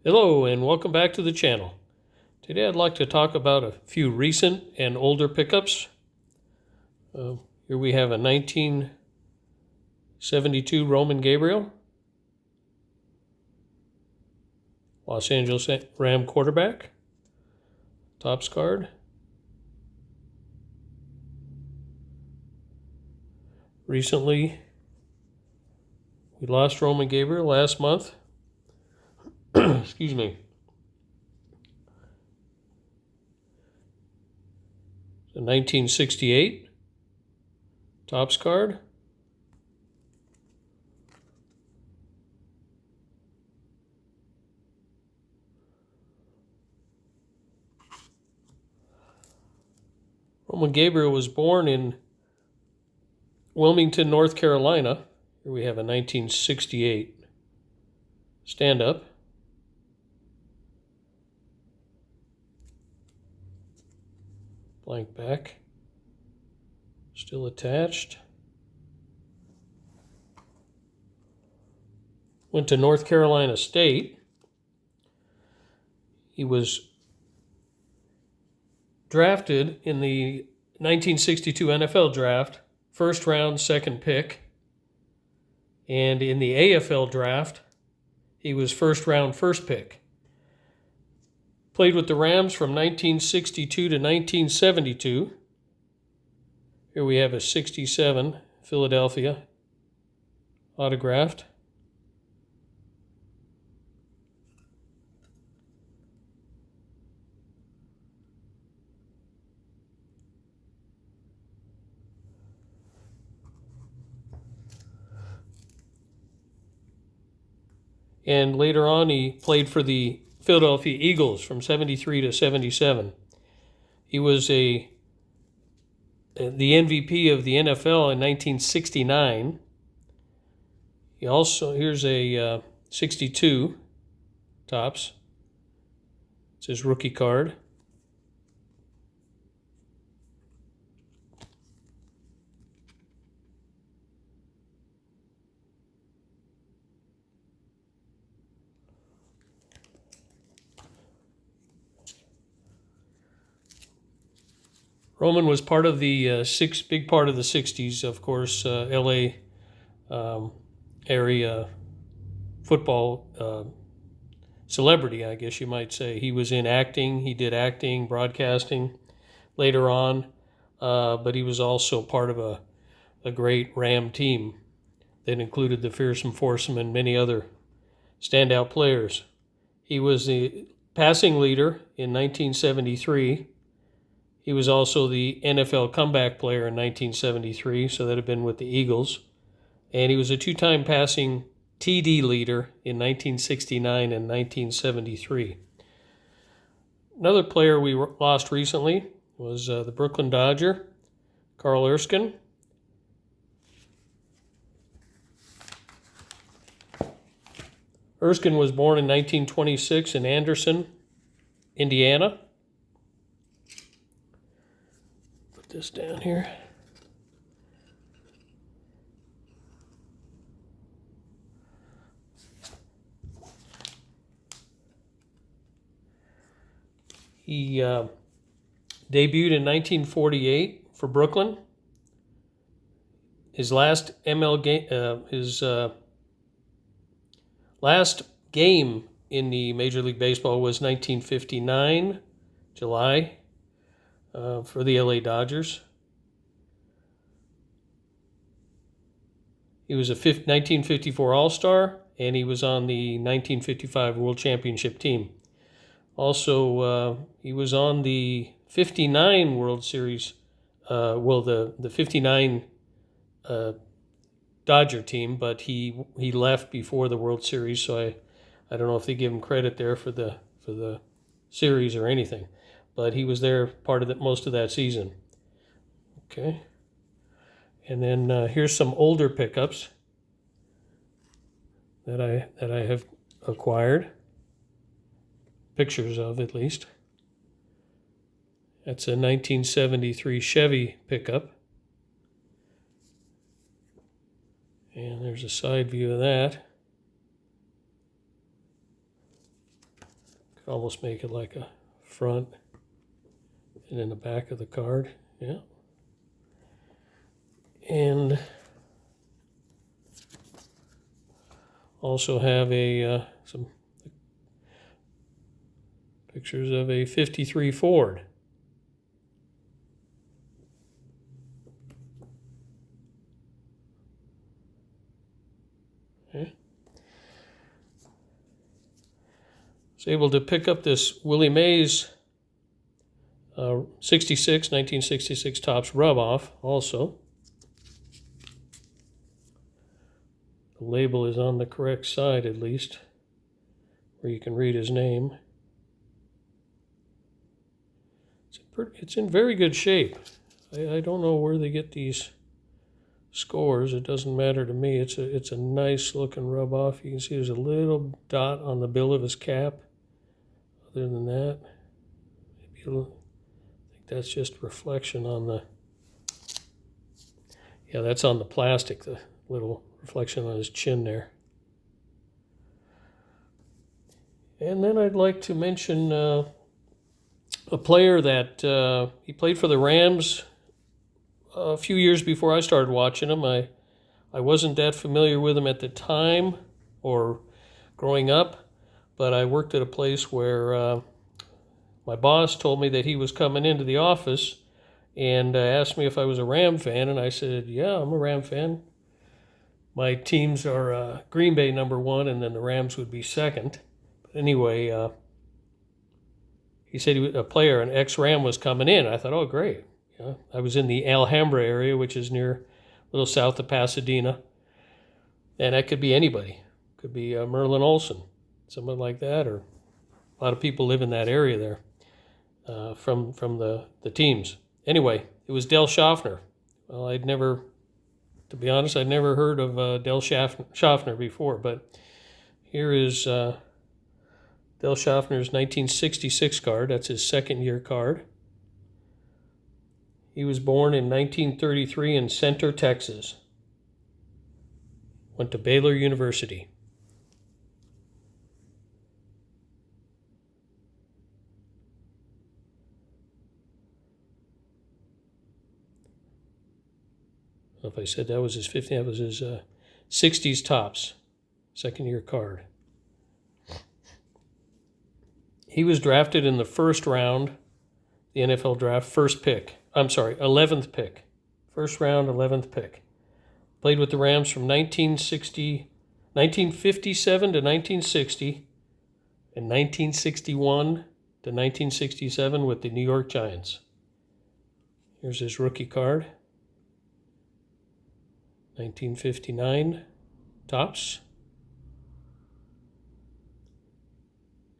Hello and welcome back to the channel. Today I'd like to talk about a few recent and older pickups. Here we have a 1972 Roman Gabriel, Los Angeles Ram quarterback, Topps card. Recently, we lost Roman Gabriel last month. Excuse me. The 1968 Topps card. Roman Gabriel was born in Wilmington, North Carolina. Here we have a 1968 stand-up. Blank back. Still attached. Went to North Carolina State. He was drafted in the 1962 NFL draft, first round, second pick. And in the AFL draft, he was first round, first pick. Played with the Rams from 1962 to 1972. Here we have a 67 Philadelphia autographed. And later on, he played for the Philadelphia Eagles from 73 to 77. He was the MVP of the NFL in 1969. He also, here's a 62 Topps. It's his rookie card. Roman was part of the big part of the 60s, of course, LA area football celebrity, I guess you might say. He was in acting, he did acting, broadcasting later on, but he was also part of a great Ram team that included the Fearsome Foursome and many other standout players. He was the passing leader in 1973. He was also the NFL comeback player in 1973, so that had been with the Eagles. And he was a two-time passing TD leader in 1969 and 1973. Another player we lost recently was the Brooklyn Dodger, Carl Erskine. Erskine was born in 1926 in Anderson, Indiana. Put this down here. He debuted in 1948 for Brooklyn. His last last game in the Major League Baseball was 1959, July, for the LA Dodgers. He was a 1954 All-Star, and he was on the 1955 World Championship team. Also, he was on the 59 World Series, the 59 Dodger team, but he left before the World Series, so I don't know if they give him credit there for the series or anything, but he was there part of most of that season. Okay, and then here's some older pickups that I have acquired. Pictures of, at least. That's a 1973 Chevy pickup. And there's a side view of that. almost make it like a front and then the back of the card. Yeah. And also have some pictures of a 53 Ford. Okay. Was able to pick up this Willie Mays 1966 Topps rub-off also. The label is on the correct side at least, where you can read his name. It's in very good shape. I don't know where they get these scores. It doesn't matter to me. It's a nice looking rub-off. You can see there's a little dot on the bill of his cap. Other than that, maybe I think that's just reflection on the, yeah, that's on the plastic, the little reflection on his chin there. And then I'd like to mention a player that he played for the Rams a few years before I started watching him. I wasn't that familiar with him at the time or growing up, but I worked at a place where my boss told me that he was coming into the office and asked me if I was a Ram fan, and I said, yeah, I'm a Ram fan. My teams are Green Bay #1, and then the Rams would be second. But anyway, he said a player, an ex-Ram, was coming in. I thought, oh, great. Yeah, I was in the Alhambra area, which is near a little south of Pasadena. And that could be anybody. Could be Merlin Olsen, someone like that, or a lot of people live in that area there from the teams. Anyway, it was Del Shofner. Well, to be honest, I'd never heard of Del Shofner before, but here is Del Shofner's 1966 card. That's his second-year card. He was born in 1933 in Center, Texas. Went to Baylor University. If I said that was his 50, that was his 60s Topps, second-year card. He was drafted in the first round, the NFL draft, 11th pick. First round, 11th pick. Played with the Rams from 1957 to 1960, and 1961 to 1967 with the New York Giants. Here's his rookie card. 1959 Topps.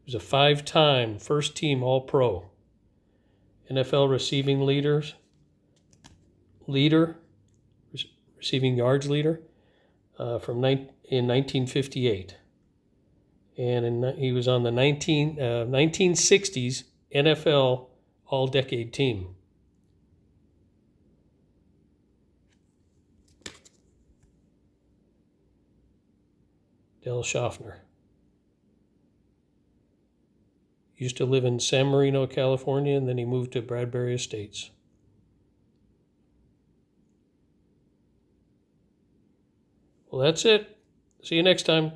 He was a 5-time first-team All-Pro. NFL receiving receiving yards leader in 1958. And he was on the 1960s NFL All-Decade Team. Del Shofner. Used to live in San Marino, California, and then he moved to Bradbury Estates. Well, that's it. See you next time.